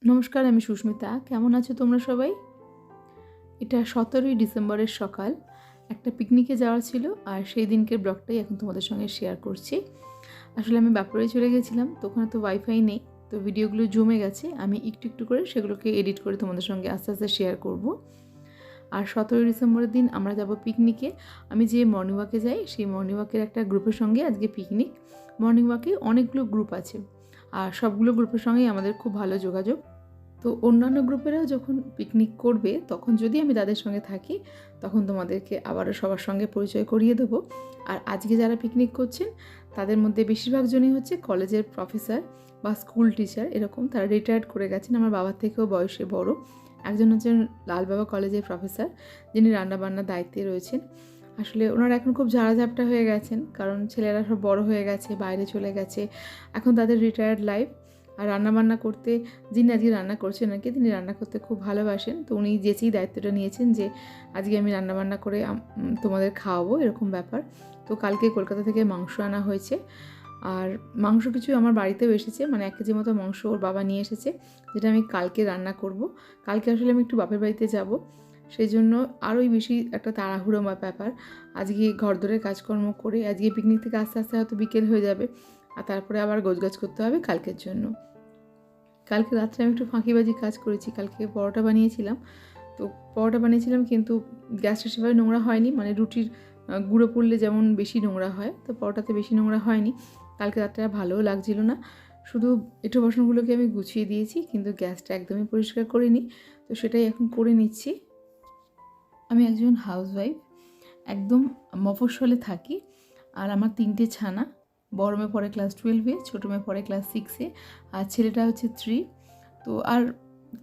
নমস্কার, আমি সুস্মিতা। কেমন আছো তোমরা সবাই? এটা 17ই ডিসেম্বরের সকাল। একটা পিকনিকে যাওয়ার ছিল, আর সেই দিনকের ব্লগটাই এখন তোমাদের সঙ্গে শেয়ার করছি। আসলে আমি বাপরে চলে গেছিলাম, তো ওখানে তো ওয়াইফাই নেই, তো ভিডিওগুলো জমে গেছে। আমি একটু একটু করে সেগুলোকে এডিট করে তোমাদের সঙ্গে আস্তে আস্তে শেয়ার করব। আর 17ই ডিসেম্বরের দিন আমরা যাব পিকনিকে। আমি যে মর্নিং ওয়াকে যাই, সেই মর্নিং ওয়াকের একটা গ্রুপের সঙ্গে আজকে পিকনিক। মর্নিং ওয়াকে অনেকগুলো গ্রুপ আছে, আর সবগুলো গ্রুপের সঙ্গেই আমাদের খুব ভালো যোগাযোগ। তো অন্যান্য গ্রুপেরাও যখন পিকনিক করবে, তখন যদি আমি তাদের সঙ্গে থাকি, তখন তোমাদেরকে আবারও সবার সঙ্গে পরিচয় করিয়ে দেবো। আর আজকে যারা পিকনিক করছেন, তাদের মধ্যে বেশিরভাগ জনই হচ্ছে কলেজের প্রফেসর বা স্কুল টিচার, এরকম। তারা রিটায়ার্ড করে গেছেন, আমার বাবার থেকেও বয়সে বড়। একজন হচ্ছেন লালবাবা কলেজের প্রফেসর, যিনি রান্নাবান্নার দায়িত্বে রয়েছেন। আসলে ওনারা এখন খুব ঝাড়াঝাপটা হয়ে গেছেন, কারণ ছেলেরা সব বড় হয়ে গেছে, বাইরে চলে গেছে। এখন তাদের রিটায়ার্ড লাইফ। আর রান্নাবান্না করতে, যিনি আজকে রান্না করছেন আর কি, তিনি রান্না করতে খুব ভালোবাসেন। তো উনি যেচেই দায়িত্বটা নিয়েছেন যে আজকে আমি রান্নাবান্না করে তোমাদের খাওয়াবো, এরকম ব্যাপার। তো কালকে কলকাতা থেকে মাংস আনা হয়েছে, আর মাংস কিছু আমার বাড়িতেও এসেছে, মানে 1 কেজি মতো মাংস ওর বাবা নিয়ে এসেছে, যেটা আমি কালকে রান্না করব। কালকে আসলে আমি একটু বাপের বাড়িতে যাব, সেই জন্য আরোই বেশি একটা তাড়াহুড়ো ব্যাপার। আজকে ঘরদোরের কাজকর্ম করে আজকে পিকনিক থেকে আস্তে আস্তে হয়তো বিকেল হয়ে যাবে, আর তারপরে আবার গোছগাছ করতে হবে কালকের জন্য। কালকে রাত্রে আমি একটু ফাঁকিবাজি কাজ করেছি। কালকে পরোটা বানিয়েছিলাম, তো পরোটা বানিয়েছিলাম কিন্তু গ্যাসটা সেভাবে নোংরা হয়নি, মানে রুটির গুঁড়ো পড়লে যেমন বেশি নোংরা হয়, তো পরোটাতে বেশি নোংরা হয়নি। কালকে রাত্রে ভালোও লাগছিল না। শুধু একটু বাসনগুলোকে আমি গুছিয়ে দিয়েছি, কিন্তু গ্যাসটা একদমই পরিষ্কার করিনি, তো সেটাই এখন করে নিচ্ছি। আমি একজন হাউসওয়াইফ, একদম মফস্বলে থাকি। আর আমার 3টে ছানা। বড় মেয়ে পড়ে ক্লাস 12-এ, ছোটো মেয়ে পড়ে ক্লাস 6-এ, আর ছেলেটা হচ্ছে 3। তো আর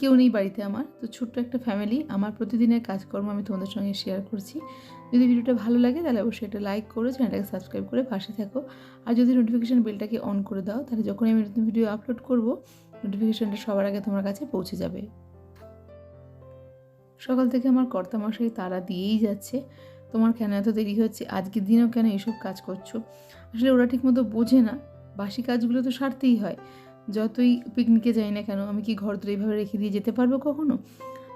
কেউ নেই বাড়িতে আমার। তো ছোট্ট একটা ফ্যামিলি। আমার প্রতিদিনের কাজকর্ম আমি তোমাদের সঙ্গে শেয়ার করছি। যদি ভিডিওটা ভালো লাগে তাহলে অবশ্যই এটা লাইক করো, চ্যানেলটাকে সাবস্ক্রাইব করে পাশে থাকো। আর যদি নোটিফিকেশান বেলটাকে অন করে দাও, তাহলে যখনই আমি নতুন ভিডিও আপলোড করব, নোটিফিকেশানটা সবার আগে তোমার কাছে পৌঁছে যাবে। সকাল থেকে আমার কর্তামশাই তাড়া দিয়েই যাচ্ছে, তোমার কেন এত দেরি হচ্ছে, আজকের দিনেও কেন এইসব কাজ করছো। আসলে ওরা ঠিকমতো বোঝে না, বাসি কাজগুলো তো সারতেই হয়। যতই পিকনিকে যাই না কেন, আমি কি ঘর ধরে এইভাবে রেখে দিয়ে যেতে পারবো কখনো?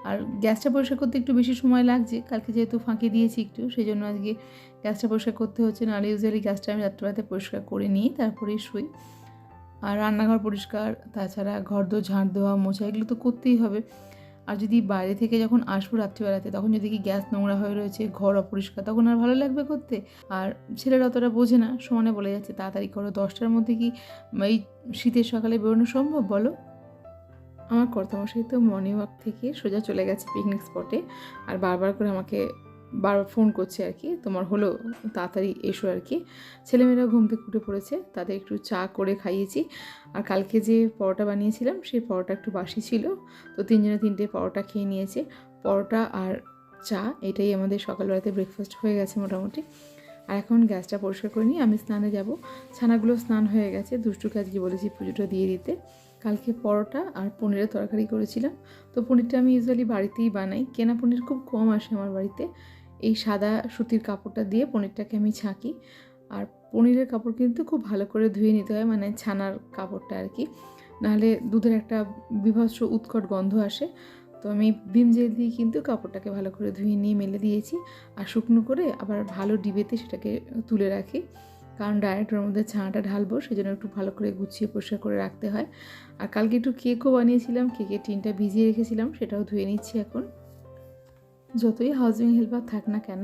আর গ্যাসটা পরিষ্কার করতে একটু বেশি সময় লাগছে, কালকে যেহেতু ফাঁকি দিয়েছি একটু, সেই জন্য আজকে গ্যাসটা পরিষ্কার করতে হচ্ছে। নাহলে ইউজুয়ালি গ্যাসটা আমি রাত্রেবেলাতে পরিষ্কার করে নিই, তারপরেই শুই। আর রান্নাঘর পরিষ্কার, তাছাড়া ঘরদোর ঝাঁট দেওয়া, মোছা, এগুলো তো করতেই হবে। আর যদি বাইরে থেকে যখন আসবো রাত্রিবেলাতে, তখন যদি কি গ্যাস নোংরা হয়ে রয়েছে, ঘর অপরিষ্কার, তখন আর ভালো লাগবে করতে? আর ছেলেরা অতটা বোঝে না, সমানে বলে যাচ্ছে তাড়াতাড়ি করো। 10টার মধ্যে কি এই শীতের সকালে বেরোনো সম্ভব বলো? আমার কর্তামশাই তো মর্নিং ওয়াক থেকে সোজা চলে গেছে পিকনিক স্পটে, আর বারবার করে আমাকে বারবার ফোন করছে আর কি, তোমার হলো, তাড়াতাড়ি এসো আর কি। ছেলেমেয়েরা ঘুম থেকে উঠে পড়েছে, তাদের একটু চা করে খাইয়েছি। আর কালকে যে পরোটা বানিয়েছিলাম, সেই পরোটা একটু বাসি ছিল, তো 3 জনে 3টে পরোটা খেয়ে নিয়েছে। পরোটা আর চা, এটাই আমাদের সকালবেলাতে ব্রেকফাস্ট হয়ে গেছে মোটামুটি। আর এখন গ্যাসটা পরিষ্কার করে নিয়ে আমি স্নানে যাব। ছানাগুলো স্নান হয়ে গেছে, দুষ্টুকে আজকে বলেছি পুজোটা দিয়ে দিতে। কালকে পরোটা আর পনিরের তরকারি করেছিলাম। তো পনিরটা আমি ইউজুয়ালি বাড়িতেই বানাই, কেনা পনির খুব কম আসে আমার বাড়িতে। এই সাদা সুতির কাপড়টা দিয়ে পনিরটাকে আমি ছাঁকি। আর পনিরের কাপড় কিন্তু খুব ভালো করে ধুয়ে নিতে হয়, মানে ছানার কাপড়টা আর কি, নাহলে দুধের একটা বীভৎস উৎকট গন্ধ আসে। তো আমি ভিম জেল দিয়ে কিন্তু কাপড়টাকে ভালো করে ধুয়ে নিয়ে মেলে দিয়েছি, আর শুকনো করে আবার ভালো ডিবেতে সেটাকে তুলে রাখি, কারণ ডাইরেক্ট ওর মধ্যে ছানাটা ঢালবো, সেই জন্য একটু ভালো করে গুছিয়ে পরিষ্কার করে রাখতে হয়। আর কালকে একটু কেকও বানিয়েছিলাম, কেকের টিনটা ভিজিয়ে রেখেছিলাম, সেটাও ধুয়ে নিচ্ছি এখন। যতই হাউজিং হেল্পার থাক না কেন,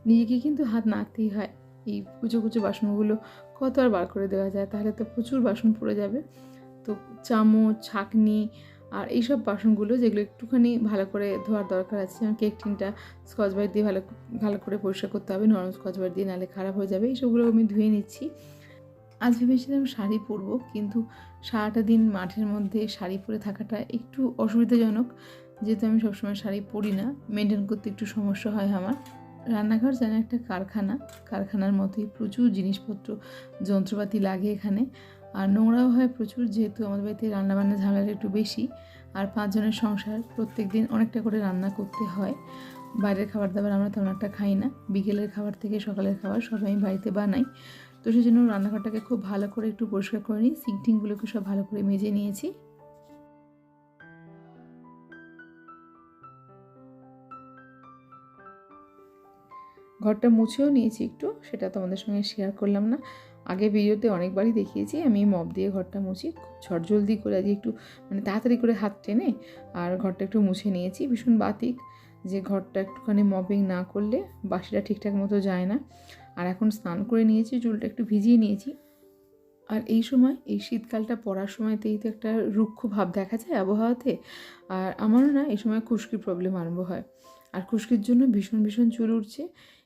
নিজেকে কিন্তু হাত নাড়তেই হয়। এই কুচো কুচো বাসনগুলো কত আর বার করে দেওয়া যায়, তাহলে তো প্রচুর বাসন পড়ে যাবে। তো চামচ, ছাঁকনি আর এইসব বাসনগুলো যেগুলো একটুখানি ভালো করে ধোয়ার দরকার আছে, যেমন কেক টিনটা স্কচ ব্রাইট দিয়ে ভালো ভালো করে পরিষ্কার করতে হবে, নরম স্কচ ব্রাইট দিয়ে, নাহলে খারাপ হয়ে যাবে। এইসবগুলো আমি ধুয়ে নিচ্ছি। আজ ভেবেছিলাম শাড়ি পরবো, কিন্তু সারাটা দিন মাঠের মধ্যে শাড়ি পরে থাকাটা একটু অসুবিধাজনক, যেহেতু আমি সবসময় শাড়ি পরি না, মেনটেন করতে একটু সমস্যা হয় আমার। রান্নাঘর যেন একটা কারখানা, কারখানার মতোই প্রচুর জিনিসপত্র, যন্ত্রপাতি লাগে এখানে। আর নোংরাও হয় প্রচুর, যেহেতু আমাদের বাড়িতে রান্নাবান্না ঝামেলাটা একটু বেশি। আর 5 জনের সংসার, প্রত্যেক দিন অনেকটা করে রান্না করতে হয়। বাইরের খাবার দাবার আমরা তেমন একটা খাই না, বিকেলের খাবার থেকে সকালের খাবার সব আমি বাড়িতে বানাই। তো সেই জন্য রান্নাঘরটাকে খুব ভালো করে একটু পরিষ্কার করে নিই, সিঙ্ক টিঙ্কগুলোকে সব ভালো করে মেজে নিয়েছি। ঘরটা মুছেও নিয়েছি একটু, সেটা তোমাদের সঙ্গে শেয়ার করলাম না। আগে ভিডিওতে অনেকবারই দেখিয়েছি আমি মপ দিয়ে ঘরটা মুছি, খুব ঝটজলদি করে আজকে একটু মানে তাড়াতাড়ি করে হাত টেনে আর ঘরটা একটু মুছে নিয়েছি। ভীষণ বাতিক যে ঘরটা একটুখানি মপিং না করলে বাসিটা ঠিকঠাক মতো যায় না। আর এখন স্নান করে নিয়েছি, চুলটা একটু ভিজিয়ে নিয়েছি। আর এই সময় এই শীতকালটা পড়ার সময়তেই তো একটা রুক্ষ ভাব দেখা যায় আবহাওয়াতে। আর আমারও না এই সময় খুশকির প্রবলেম আরম্ভ হয়, আর খুশকির জন্য ভীষণ ভীষণ চুল উঠছে।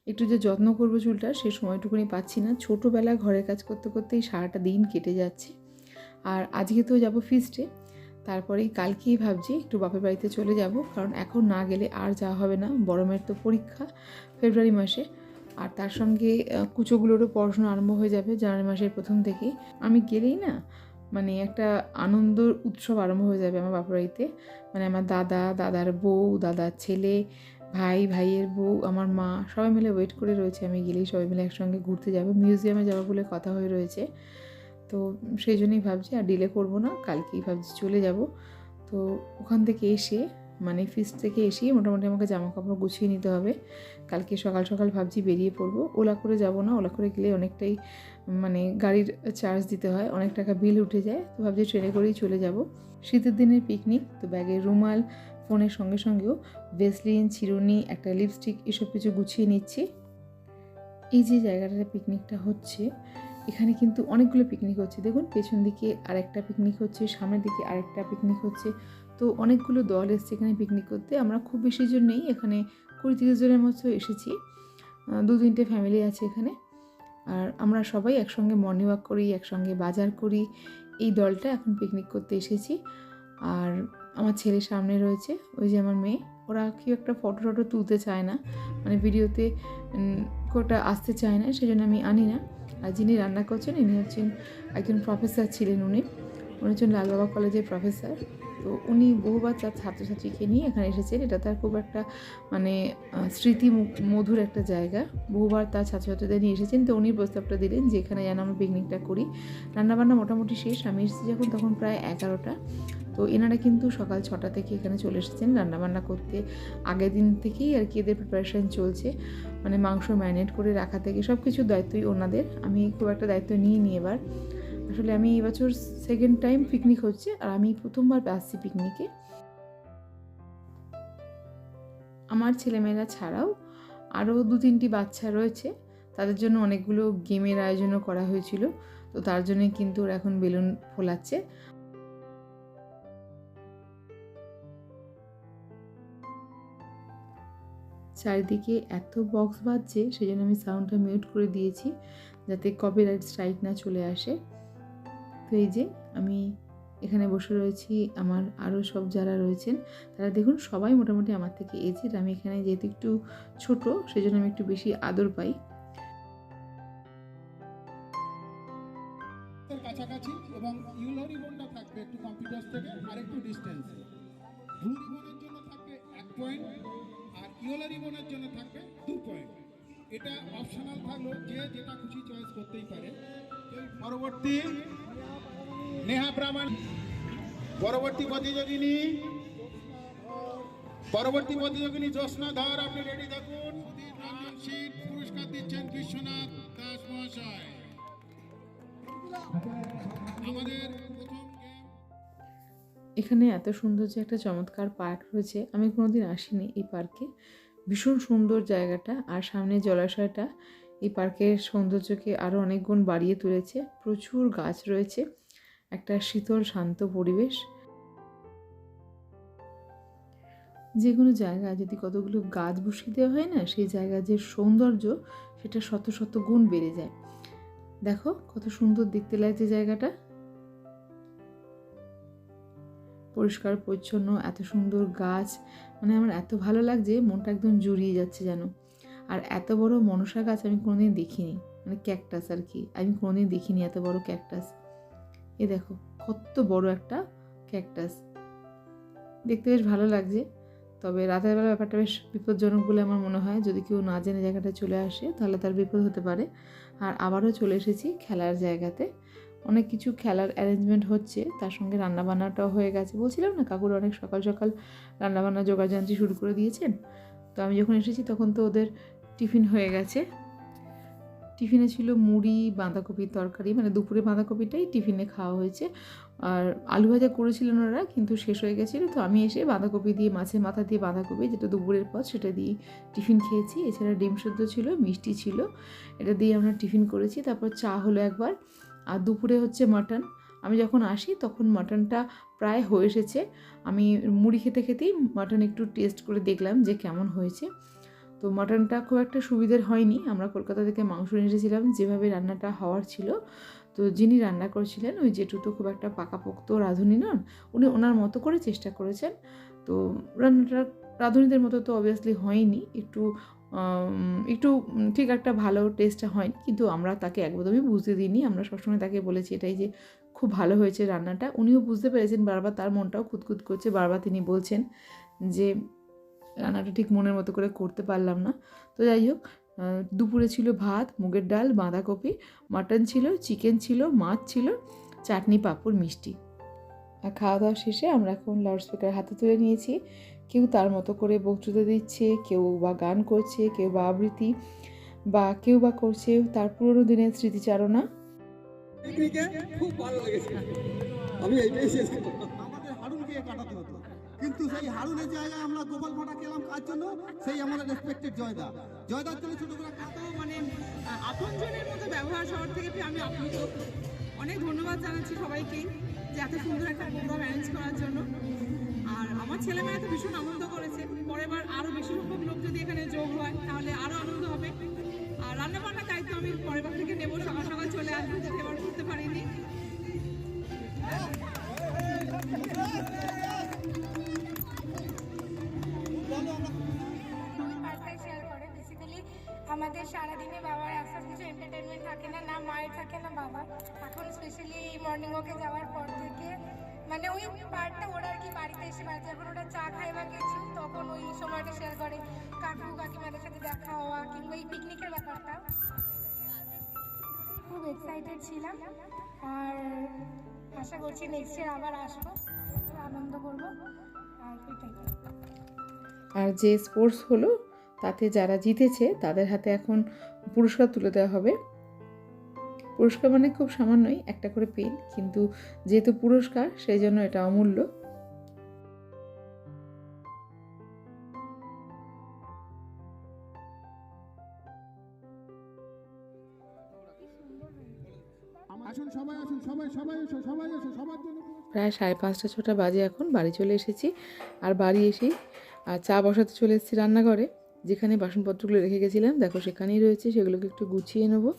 একটু যে যত্ন করবো চুলটা সে সময়টুকুনি পাচ্ছি না। ছোটোবেলায় ঘরের কাজ করতে করতেই সারাটা দিন কেটে যাচ্ছে। আর আজকে তো যাব ফিস্টে, তারপরেই কালকেই ভাবছি একটু বাপের বাড়িতে চলে যাব, কারণ এখন না গেলে আর যাওয়া হবে না। বড় মেয়ের তো পরীক্ষা ফেব্রুয়ারি মাসে, আর তার সঙ্গে কুচোগুলোরও পড়াশোনা আরম্ভ হয়ে যাবে জানুয়ারি মাসের প্রথম থেকেই। আমি গেলেই না মানে একটা আনন্দ উৎসব আরম্ভ হয়ে যাবে আমার বাপের বাড়িতে। মানে আমার দাদা, দাদার বউ, দাদার ছেলে, ভাই, ভাইয়ের বউ, আমার মা সবাই মিলে ওয়েট করে রয়েছে। আমি গেলেই সবাই মিলে একসঙ্গে ঘুরতে যাবো, মিউজিয়ামে যাবো বলে কথা হয়ে রয়েছে। তো সেই জন্যই ভাবছি আর ডিলে করবো না, কালকেই ভাবছি চলে যাব। তো ওখান থেকে এসে মানে ফিস্ট থেকে এসেই মোটামুটি আমাকে জামা কাপড় গুছিয়ে নিতে হবে। কালকে সকাল সকাল ভাবছি বেরিয়ে পড়বো। ওলা করে যাব না, ওলা করে গেলে অনেকটাই মানে গাড়ির চার্জ দিতে হয়, অনেক টাকা বিল উঠে যায়। তো ভাবছি ট্রেনে করেই চলে যাব। শীতের দিনের পিকনিক, তো ব্যাগে রুমাল, ফোনের সঙ্গে সঙ্গেও ভেসলিন, চিরুনি, একটা লিপস্টিক এসব কিছু গুছিয়ে নিচ্ছি। এই যে জায়গাটাতে পিকনিকটা হচ্ছে, এখানে কিন্তু অনেকগুলো পিকনিক হচ্ছে। দেখুন পেছন দিকে আরেকটা পিকনিক হচ্ছে, সামনের দিকে আরেকটা পিকনিক হচ্ছে। তো অনেকগুলো দল এসছে এখানে পিকনিক করতে। আমরা খুব বেশি জন নেই, এখানে 20-30 জনের মতো এসেছি। 2-3টে ফ্যামিলি আছে এখানে। আর আমরা সবাই একসঙ্গে মর্নিং ওয়াক করি, একসঙ্গে বাজার করি। এই দলটা এখন পিকনিক করতে এসেছি। আর আমার ছেলে সামনে রয়েছে, ওই যে আমার মেয়ে। ওরা কেউ একটা ফটো টটো তুলতে চায় না, মানে ভিডিওতে কোটা আসতে চায় না, সেজন্য আমি আনি না। আর যিনি রান্না করছেন ইনি হচ্ছেন একজন প্রফেসর ছিলেন। উনি হচ্ছেন লালবাবা কলেজের প্রফেসর। তো উনি বহুবার তার ছাত্রছাত্রীকে নিয়ে এখানে এসেছেন। এটা তার খুব একটা মানে স্মৃতি মধুর একটা জায়গা। বহুবার তার ছাত্রছাত্রীদের নিয়ে এসেছেন। তো উনি প্রস্তাবটা দিলেন যে এখানে যেন আমরা পিকনিকটা করি। রান্নাবান্না মোটামুটি শেষ, আমি এসেছি যখন তখন প্রায় 11টা। তো এনারা কিন্তু সকাল 6টা থেকে এখানে চলে এসেছেন রান্নাবান্না করতে। আগের দিন থেকেই আর কি এদের প্রিপারেশান চলছে, মানে মাংস ম্যারিনেট করে রাখা থেকে সব কিছুর দায়িত্বই ওনাদের। আমি খুব একটা দায়িত্ব নিইনি এবার। আসলে আমি এবছর সেকেন্ড টাইম পিকনিক হচ্ছে, আর আমি প্রথমবার আসছি পিকনিকে। আমার ছেলেমেয়েরা ছাড়াও আরও 2-3টি বাচ্চা রয়েছে, তাদের জন্য অনেকগুলো গেমের আয়োজনও করা হয়েছিল। তো তার জন্যই কিন্তু ওরা এখন বেলুন ফোলাচ্ছে। চারিদিকে এত বক্স বাজছে, সেই জন্য আমি সাউন্ডটা মিউট করে দিয়েছি যাতে কপিরাইট স্ট্রাইক না চলে আসে। তো এই যে আমি এখানে বসে রয়েছি, আমার আরও সব যারা রয়েছেন তারা দেখুন সবাই মোটামুটি আমার থেকে এজেড। আমি এখানে যেহেতু একটু ছোট, সেই জন্য আমি একটু বেশি আদর পাই। কাছাকাছি এবং ইয়েলো রিবনটা থাকবে একটু কম্পিউটার থেকে আরেকটু ডিস্টেন্সে। ব্লু রিবনের জন্য থাকবে 1 পয়েন্ট আর ইয়েলো রিবনের জন্য থাকবে 2 পয়েন্ট। এটা অপশনাল থাকলো, যে যেটা খুশি চয়েস করতেই পারে। পরবর্তী নেহা ব্রাহ্মণ, পরবর্তী প্রতিযোগিনী জ্যোৎস্না ধর, আপনি রেডি থাকুন। রানিং শীট পুরস্কার দিচ্ছেন বিশ্বনাথ দাস মহাশয়। আমাদের প্রথম গেম। এখানে এত সুন্দর যে একটা চমৎকার পার্ক রয়েছে, আমি কোনোদিন আসিনি এই পার্কে। ভীষণ সুন্দর জায়গাটা, আর সামনে জলাশয়টা এই পার্কের সৌন্দর্যকে আরও অনেক গুণ বাড়িয়ে তুলেছে। প্রচুর গাছ রয়েছে, একটা শীতল শান্ত পরিবেশ। যে কোনো জায়গায় যদি কতগুলো গাছ বসিয়ে দেওয়া হয় না, সেই জায়গার যে সৌন্দর্য সেটা শত শত গুণ বেড়ে যায়। দেখো কত সুন্দর দেখতে লাগছে জায়গাটা, পরিষ্কার পরিচ্ছন্ন, এত সুন্দর গাছ, মানে আমার এত ভালো লাগছে, মনটা একদম জুড়িয়ে যাচ্ছে যেন। আর এত বড় মনসা গাছ আমি কোনোদিন দেখিনি, মানে ক্যাকটাস আর কি, আমি কোনোদিন দেখিনি এত বড় ক্যাকটাস। এ দেখো কত বড় একটা ক্যাকটাস, দেখতে বেশ ভালো লাগছে। তবে রাতের বেলা ব্যাপারটা বেশ বিপজ্জনক বলে আমার মনে হয়, যদি কেউ না জেনে জায়গাটা চলে আসে তাহলে তার বিপদ হতে পারে। আর আবারও চলে এসেছি খেলার জায়গাতে, অনেক কিছু খেলার অ্যারেঞ্জমেন্ট হচ্ছে, তার সঙ্গে রান্নাবান্নাটাও হয়ে গেছে। বলছিলাম না কাকুরা অনেক সকাল সকাল রান্নাবান্না জোগাড়যন্ত্রী শুরু করে দিয়েছেন। তো আমি যখন এসেছি তখন তো ওদের টিফিন হয়ে গেছে। টিফিনে ছিল মুড়ি, বাঁধাকপির তরকারি, মানে দুপুরে বাঁধাকপিটাই টিফিনে খাওয়া হয়েছে। আর আলু ভাজা করেছিলেন ওরা, কিন্তু শেষ হয়ে গেছিলো, তো আমি এসে বাঁধাকপি দিয়ে, মাছের মাথা দিয়ে বাঁধাকপি, যেটা দুপুরের পর, সেটা দিয়ে টিফিন খেয়েছি। এছাড়া ডিম সেদ্ধ ছিল, মিষ্টি ছিল, এটা দিয়ে আমরা টিফিন করেছি। তারপর চা হলো একবার। আর দুপুরে হচ্ছে মাটন। আমি যখন আসি তখন মাটনটা প্রায় হয়ে এসেছে। আমি মুড়ি খেতে খেতেই মাটন একটু টেস্ট করে দেখলাম যে কেমন হয়েছে। তো মাটনটা খুব একটা সুবিধের হয়নি। আমরা কলকাতা থেকে মাংস নিয়ে এসেছিলাম, যেভাবে রান্নাটা হওয়ার ছিল। তো যিনি রান্না করেছিলেন, ওই জেঠু তো খুব একটা পাকাপোক্ত রাঁধুনি নন, উনি ওনার মতো করে চেষ্টা করেছেন। তো রান্নাটা রাঁধুনিদের মতো তো অবভিয়াসলি হয়নি, একটু ঠিক একটা ভালো টেস্টটা হয়নি, কিন্তু আমরা তাকে একদমই বুঝতে দিইনি। আমরা সবসময় তাকে বলেছি এটাই যে খুব ভালো হয়েছে রান্নাটা। উনিও বুঝতে পেরেছেন, বারবার তার মনটাও খুঁতখুত করছে, বারবার তিনি বলছেন যে রান্নাটা ঠিক মনের মতো করে করতে পারলাম না। তো যাই হোক, দুপুরে ছিল ভাত, মুগের ডাল, বাঁধাকপি, মাটন ছিল, চিকেন ছিল, মাছ ছিল, চাটনি, পাঁপড়, মিষ্টি। আর খাওয়া দাওয়া শেষে আমরা এখন লাউডস্পিকার হাতে তুলে নিয়েছি। কেউ তার মতো করে বক্তৃতা দিচ্ছে, কেউ বা গান করছে, কেউ বা আবৃত্তি, বা কেউ বা করছে তার পুরোনো দিনের স্মৃতিচারণা। খুব ভালো লেগেছে, আমি এইটাই শেষ করব। আমাদের হারুনকে কাটাতে হতো, কিন্তু সেই হারুনের জায়গায় আমরা গোপাল ভাটা খেলাম কার জন্য? সেই আমাদের রেসপেক্টেড জয়দার জন্য ছোট করে এত মানে আপনজনের মতো ব্যবহার সবার থেকে পেয়ে আমি আপ্লুত। অনেক ধন্যবাদ জানাচ্ছি সবাইকেই যে এত সুন্দর একটা প্রোগ্রাম অ্যারেঞ্জ করার জন্য। আর আমার ছেলেমেয়েরা তো ভীষণ আনন্দ করেছে। পরের বার আরও বেশি সংখ্যক লোক যদি এখানে যোগ হয় তাহলে আরও আনন্দ হবে। আর রান্নাবান্নার দায়িত্ব আমি পরের বার থেকে নেবো, সকাল সকাল চলে আসবো, যাতে এবার করতে পারিনি। আমাদের সারাদিনে বাবার আসার কিছু এন্টারটেনমেন্ট থাকে না, না মায়ের থাকে না বাবার। এখন স্পেশালি এই মর্নিং ওয়াকে যাওয়ার পর থেকে মানে ওই পার্টটা ওরা আর কি বাড়িতে এসে বাড়িতে যখন ওরা চা খায় বা কিছু, তখন ওই সময়টা শেয়ার করে কাকু কাকিমাদের সাথে দেখা হওয়া, কিংবা এই পিকনিকের ব্যাপারটা। খুব এক্সাইটেড ছিলাম, আর আশা করছি নেক্সট ইয়ার আবার আসবো, আনন্দ করবো। আর এটাই। আর যে স্পোর্টস হলো, তাতে যারা জিতেছে তাদের হাতে এখন পুরস্কার তুলে দেওয়া হবে। পুরস্কার মানে খুব সামান্যই, একটা করে পেন, কিন্তু যেহেতু পুরস্কার সেই জন্য এটা অমূল্য। আসুন সবাই, আসুন সবাই, সবাই এসো, সবাই এসো, সবার জন্য প্রায় 5:30-6টা বাজে এখন বাড়ি চলে এসেছি। আর বাড়ি এসেই চা বসাতে চলে এসেছি রান্নাঘরে, যেখানে বাসনপত্রগুলো রেখে গেছিলাম দেখো সেখানেই রয়েছে, সেগুলোকে একটু গুছিয়ে নেবো।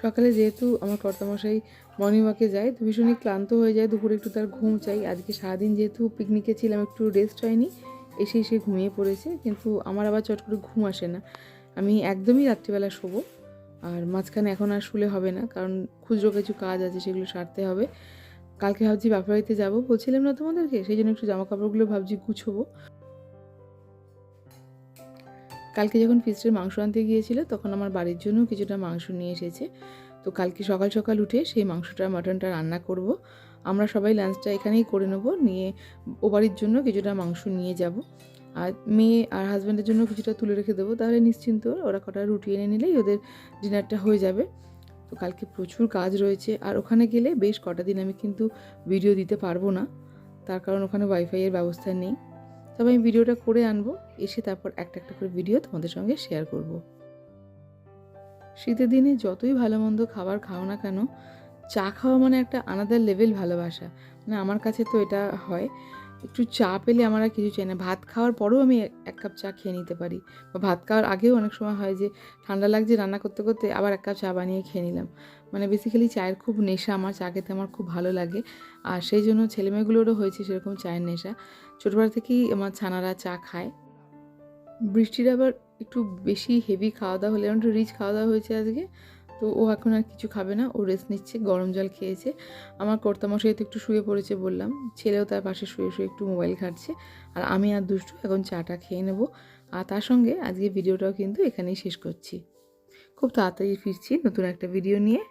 সকালে যেহেতু আমার কর্তামশাই মর্নিং ওয়াকে যায়, তো ভীষণই ক্লান্ত হয়ে যায়, দুপুরে একটু তার ঘুম চাই। আজকে সারাদিন যেহেতু পিকনিকে ছিলাম, একটু রেস্ট হয়নি, এসে ঘুমিয়ে পড়েছে। কিন্তু আমার আবার চট করে ঘুম আসে না, আমি একদমই রাত্রিবেলা শোবো। আর মাঝখানে এখন আর শুলে হবে না, কারণ খুচরো কিছু কাজ আছে, সেগুলো সারতে হবে। কালকে ভাবছি বাপের বাড়িতে যাবো, বলছিলাম না তোমাদেরকে, সেই জন্য একটু জামা কাপড়গুলো ভাবছি গুছোবো। কালকে যখন ফিস্টের মাংস আনতে গিয়েছিল, তখন আমার বাড়ির জন্য কিছুটা মাংস নিয়ে এসেছে। তো কালকে সকাল সকাল উঠে সেই মাংসটা, মাটনটা রান্না করব। আমরা সবাই লাঞ্চটা এখানেই করে নেব, নিয়ে ও বাড়ির জন্য কিছুটা মাংস নিয়ে যাব। আর মেয়ে আর হাজব্যান্ডের জন্য কিছুটা তুলে রেখে দেবো, তাহলে নিশ্চিন্ত ওরা কটা রুটি এনে নিলেই ওদের ডিনারটা হয়ে যাবে। তো কালকে প্রচুর কাজ রয়েছে, আর ওখানে গেলে বেশ কটা দিন আমি কিন্তু ভিডিও দিতে পারবো না, তার কারণ ওখানে ওয়াইফাইয়ের ব্যবস্থা নেই। তবে আমি ভিডিওটা করে আনবো, এসে তারপর একটা একটা করে ভিডিও তোমাদের সঙ্গে শেয়ার করব। শীতের দিনে যতই ভালো মন্দ খাবার খাও না কেন, চা খাওয়া মানে একটা আলাদা লেভেল ভালোবাসা। মানে আমার কাছে তো এটা হয়, একটু চা পেলে আমার আর কিছু চাই না। ভাত খাওয়ার পরেও আমি 1 কাপ চা খেয়ে নিতে পারি, বা ভাত খাওয়ার আগেও অনেক সময় হয় যে ঠান্ডা লাগছে, রান্না করতে করতে আবার 1 কাপ চা বানিয়ে খেয়ে নিলাম। মানে বেসিক্যালি চায়ের খুব নেশা আমার, চা খেতে আমার খুব ভালো লাগে। আর সেই জন্য ছেলেমেয়েগুলোরও হয়েছে সেরকম চায়ের নেশা, ছোটোবেলা থেকেই আমার ছানারা চা খায়। বৃষ্টির আবার একটু বেশি হেভি খাওয়া দাওয়া হলে, একটু রিচ খাওয়া দাওয়া হয়েছে আজকে, তো ও এখন আর কিছু খাবে না, ও রেস্ট নিচ্ছে, গরম জল খেয়েছে। আমার কর্তামশাই তো একটু শুয়ে পড়েছে বললাম, ছেলেও তার পাশে শুয়ে শুয়ে একটু মোবাইল ঘাঁটছে। আর আমি আর দুষ্টু এখন চাটা খেয়ে নেব। আর তার সঙ্গে আজকে ভিডিওটাও কিন্তু এখানেই শেষ করছি। খুব তাড়াতাড়ি ফিরছি নতুন একটা ভিডিও নিয়ে।